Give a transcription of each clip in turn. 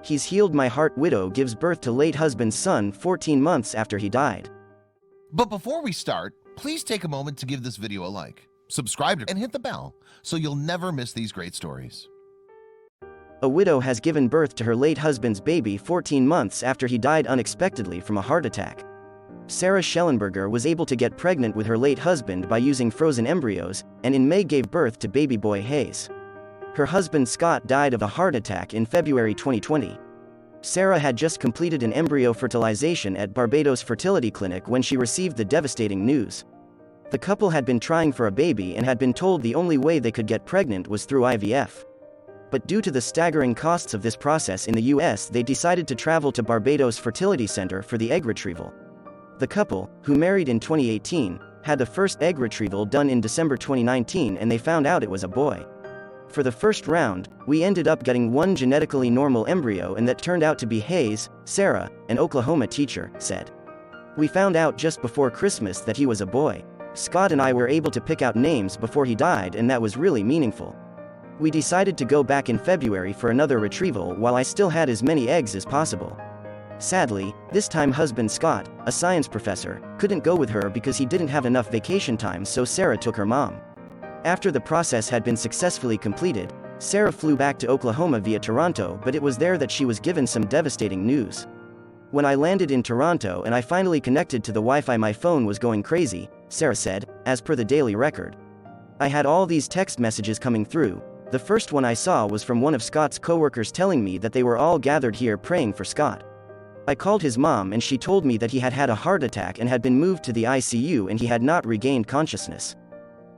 He's healed my heart. Widow gives birth to late husband's son 14 months after he died. But before we start, please take a moment to give this video a like, subscribe, and hit the bell so you'll never miss these great stories. A widow has given birth to her late husband's baby 14 months after he died unexpectedly from a heart attack. Sarah Schellenberger was able to get pregnant with her late husband by using frozen embryos, and in May gave birth to baby boy Hayes. Her husband Scott died of a heart attack in February 2020. Sarah had just completed an embryo fertilization at Barbados Fertility Clinic when she received the devastating news. The couple had been trying for a baby and had been told the only way they could get pregnant was through IVF. But due to the staggering costs of this process in the US, they decided to travel to Barbados Fertility Center for the egg retrieval. The couple, who married in 2018, had the first egg retrieval done in December 2019 and they found out it was a boy. For the first round, we ended up getting one genetically normal embryo and that turned out to be Hayes, Sarah, an Oklahoma teacher, said. We found out just before Christmas that he was a boy. Scott and I were able to pick out names before he died and that was really meaningful. We decided to go back in February for another retrieval while I still had as many eggs as possible. Sadly, this time husband Scott, a science professor, couldn't go with her because he didn't have enough vacation time, so Sarah took her mom. After the process had been successfully completed, Sarah flew back to Oklahoma via Toronto, but it was there that she was given some devastating news. When I landed in Toronto and I finally connected to the Wi-Fi, my phone was going crazy, Sarah said, as per the Daily Record. I had all these text messages coming through. The first one I saw was from one of Scott's coworkers telling me that they were all gathered here praying for Scott. I called his mom and she told me that he had had a heart attack and had been moved to the ICU and he had not regained consciousness.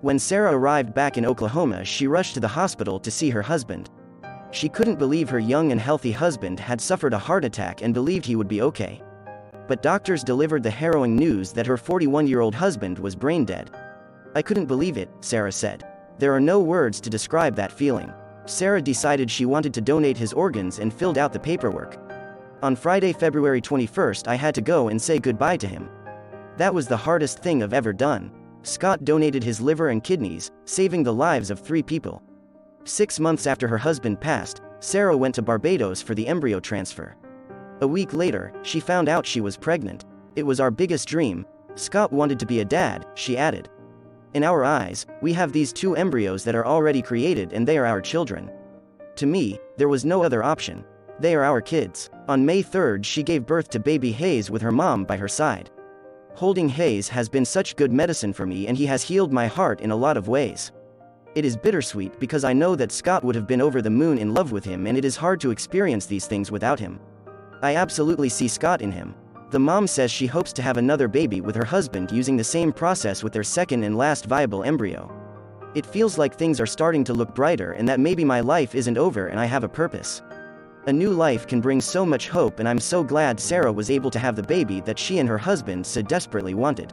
When Sarah arrived back in Oklahoma, she rushed to the hospital to see her husband. She couldn't believe her young and healthy husband had suffered a heart attack and believed he would be okay. But doctors delivered the harrowing news that her 41-year-old husband was brain dead. I couldn't believe it, Sarah said. There are no words to describe that feeling. Sarah decided she wanted to donate his organs and filled out the paperwork. On Friday, February 21st, I had to go and say goodbye to him. That was the hardest thing I've ever done. Scott donated his liver and kidneys, saving the lives of 3 people. 6 months after her husband passed, Sarah went to Barbados for the embryo transfer. A week later, she found out she was pregnant. It was our biggest dream. Scott wanted to be a dad, she added. In our eyes, we have these 2 embryos that are already created and they are our children. To me, there was no other option. They are our kids. On May 3rd, she gave birth to baby Hayes with her mom by her side. Holding Hayes has been such good medicine for me and he has healed my heart in a lot of ways. It is bittersweet because I know that Scott would have been over the moon in love with him and it is hard to experience these things without him. I absolutely see Scott in him. The mom says she hopes to have another baby with her husband using the same process with their second and last viable embryo. It feels like things are starting to look brighter and that maybe my life isn't over and I have a purpose. A new life can bring so much hope and I'm so glad Sarah was able to have the baby that she and her husband so desperately wanted.